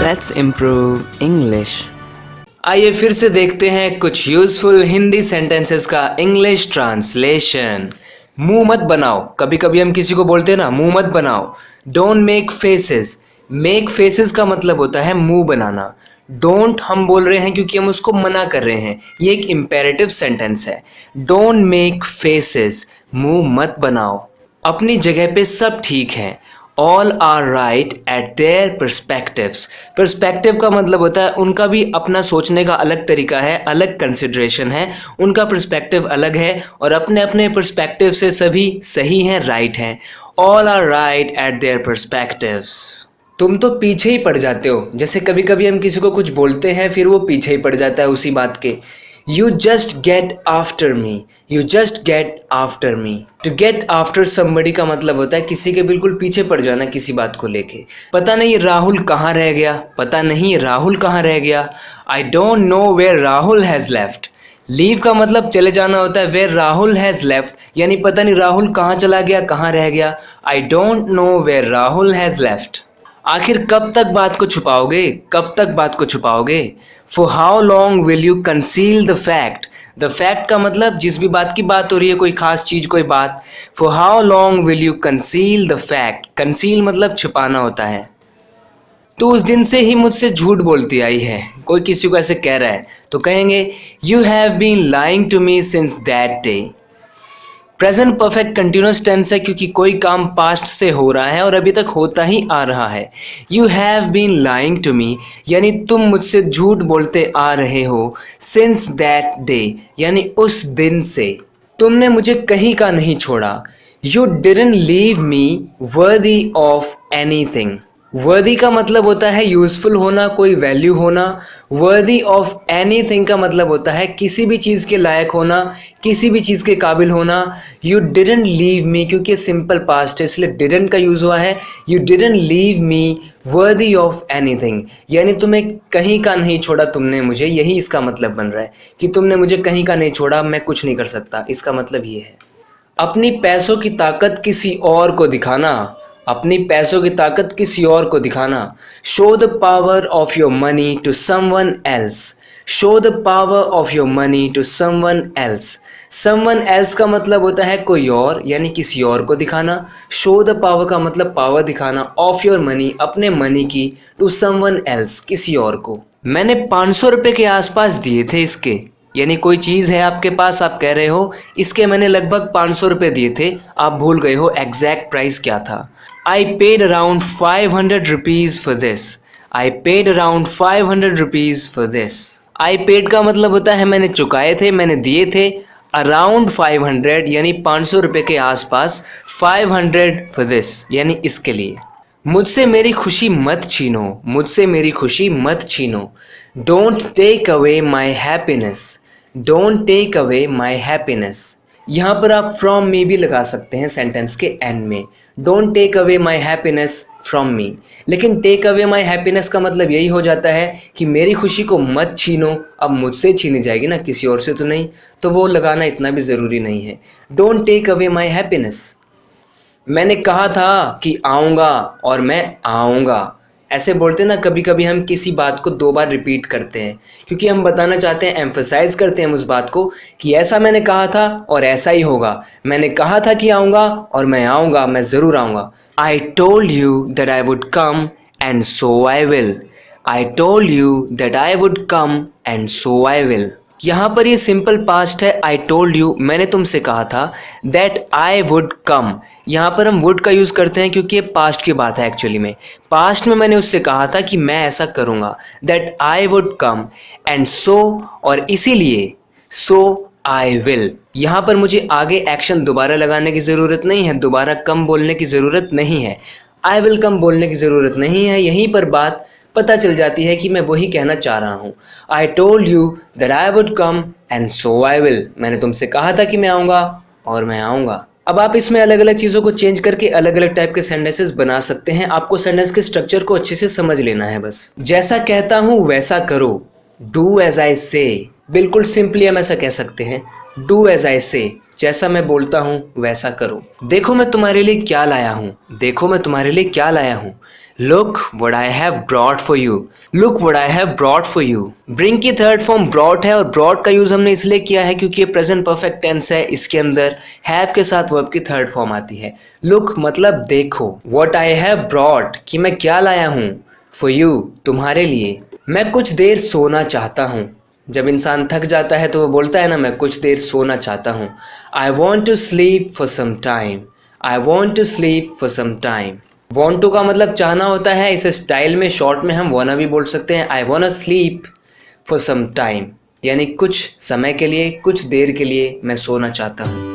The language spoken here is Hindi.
Let's improve English. आइए फिर से देखते हैं कुछ यूजफुल हिंदी सेंटेंसेस का इंग्लिश ट्रांसलेशन। मुंह मत बनाओ। कभी कभी हम किसी को बोलते हैं ना, मुंह मत बनाओ। Don't make faces. Make faces का मतलब होता है मुंह बनाना। डोंट हम बोल रहे हैं क्योंकि हम उसको मना कर रहे हैं। ये एक इम्पेरेटिव सेंटेंस है। डोंट मेक फेसेस, मुंह मत बनाओ। अपनी जगह पे सब ठीक है। All are right at their perspectives. Perspective का मतलब होता है उनका भी अपना सोचने का अलग तरीका है, अलग कंसिडरेशन है, उनका परस्पेक्टिव अलग है और अपने अपने परस्पेक्टिव से सभी सही हैं, राइट हैं। All are right at their perspectives. तुम तो पीछे ही पड़ जाते हो। जैसे कभी कभी हम किसी को कुछ बोलते हैं फिर वो पीछे ही पड़ जाता है उसी बात के। You just get after me. You just get after me. To get after somebody का मतलब होता है किसी के बिल्कुल पीछे पड़ जाना किसी बात को लेके। पता नहीं राहुल कहाँ रह गया, पता नहीं राहुल कहाँ रह गया। I don't know where Rahul has left. Leave का मतलब चले जाना होता है। where राहुल has left यानी पता नहीं राहुल कहाँ चला गया, कहाँ रह गया। I don't know where Rahul has left. आखिर कब तक बात को छुपाओगे, कब तक बात को छुपाओगे। For how long will you conceal the fact? The fact का मतलब जिस भी बात की बात हो रही है, कोई खास चीज, कोई बात। For how long will you conceal the fact? Conceal मतलब छुपाना होता है। तू उस दिन से ही मुझसे झूठ बोलती आई है। कोई किसी को ऐसे कह रहा है तो कहेंगे You have been lying to me since that day. Present perfect continuous tense है क्योंकि कोई काम पास्ट से हो रहा है और अभी तक होता ही आ रहा है। You have been lying to me यानी तुम मुझसे झूठ बोलते आ रहे हो। सिंस दैट डे यानी उस दिन से। तुमने मुझे कहीं का नहीं छोड़ा। You didn't leave me worthy of anything. वर्दी का मतलब होता है यूजफुल होना, कोई वैल्यू होना। वर्दी ऑफ एनीथिंग का मतलब होता है किसी भी चीज़ के लायक होना, किसी भी चीज़ के काबिल होना। यू डिडंट लीव मी क्योंकि सिंपल पास्ट है इसलिए डिडंट का यूज़ हुआ है। You didn't leave me worthy of anything यानी तुम्हें कहीं का नहीं छोड़ा तुमने मुझे, यही इसका मतलब बन रहा है कि तुमने मुझे कहीं का नहीं छोड़ा, मैं कुछ नहीं कर सकता, इसका मतलब ये है। अपनी पैसों की ताकत किसी और को दिखाना। अपनी पैसों की ताकत किसी और को दिखाना। Show the power of your money to someone else. Show the power of your money to someone else. Someone else का मतलब होता है कोई और यानी किसी और को दिखाना। शो द पावर का मतलब पावर दिखाना, ऑफ योर मनी अपने मनी की, टू समवन एल्स किसी और को। मैंने 500 रुपये के आसपास दिए थे इसके, यानी कोई चीज़ है आपके पास, आप कह रहे हो इसके मैंने लगभग 500 रुपये दिए थे, आप भूल गए हो एग्जैक्ट प्राइस क्या था। I paid around 500 rupees for this. I paid around 500 rupees for this. I paid का मतलब होता है मैंने चुकाए थे, मैंने दिए थे। अराउंड 500 यानी 500 रुपये के आसपास। 500 फॉर दिस यानी इसके लिए। मुझसे मेरी खुशी मत छीनो। मुझसे मेरी खुशी मत छीनो। Don't take away my happiness. Don't take away my happiness. यहाँ पर आप फ्रॉम मी भी लगा सकते हैं सेंटेंस के एंड में। Don't take away my happiness from me. लेकिन टेक अवे माई हैप्पीनेस का मतलब यही हो जाता है कि मेरी खुशी को मत छीनो। अब मुझसे छीनी जाएगी ना, किसी और से तो नहीं, तो वो लगाना इतना भी ज़रूरी नहीं है। Don't take away my happiness. मैंने कहा था कि आऊँगा और मैं आऊँगा। ऐसे बोलते हैं ना, कभी कभी हम किसी बात को 2 बार रिपीट करते हैं क्योंकि हम बताना चाहते हैं, एम्फसाइज करते हैं उस बात को कि ऐसा मैंने कहा था और ऐसा ही होगा। मैंने कहा था कि आऊँगा और मैं आऊँगा, मैं ज़रूर आऊँगा। I told you that I would come and so I will. I told you that I would come and so I will. यहाँ पर ये सिंपल पास्ट है। आई टोल्ड यू मैंने तुमसे कहा था। दैट आई वुड कम, यहाँ पर हम वुड का यूज़ करते हैं क्योंकि ये पास्ट की बात है एक्चुअली में। पास्ट में मैंने उससे कहा था कि मैं ऐसा करूँगा। That I would come and so, और इसीलिए सो आई विल। यहाँ पर मुझे आगे एक्शन दोबारा लगाने की ज़रूरत नहीं है, दोबारा कम बोलने की ज़रूरत नहीं है, आई विल कम बोलने की ज़रूरत नहीं है। यहीं पर बात पता चल जाती है कि मैं वही कहना चाह रहा हूँ। I told you that I would come and so I will. मैंने तुमसे कहा था कि मैं आऊँगा और मैं आऊँगा। अब आप इसमें अलग अलग चीज़ों को चेंज करके अलग अलग टाइप के सेंटेंसेस बना सकते हैं। आपको सेंटेंस के स्ट्रक्चर को अच्छे से समझ लेना है बस। जैसा कहता हूँ वैसा करो। डू एज आई से। बिल्कुल सिंपली हम ऐसा कह सकते हैं, डू एज आई से। जैसा मैं बोलता हूँ वैसा करो। देखो मैं तुम्हारे लिए क्या लाया हूँ, देखो मैं तुम्हारे लिए क्या लाया हूँ। Look what I have brought for you. Look what I have brought for you. Bring की थर्ड फॉर्म brought है और brought का यूज़ हमने इसलिए किया है क्योंकि ये प्रेजेंट परफेक्ट टेंस है, इसके अंदर have के साथ वर्ब की थर्ड फॉर्म आती है। Look मतलब देखो, what I have brought कि मैं क्या लाया हूँ, for you तुम्हारे लिए। मैं कुछ देर सोना चाहता हूँ। जब इंसान थक जाता है तो वो बोलता है ना, मैं कुछ देर सोना चाहता हूँ। I want to sleep for some time. I want to sleep for some time. Want to का मतलब चाहना होता है, इसे स्टाइल में शॉर्ट में हम wanna भी बोल सकते हैं। I wanna sleep for some time यानी कुछ समय के लिए, कुछ देर के लिए मैं सोना चाहता हूँ।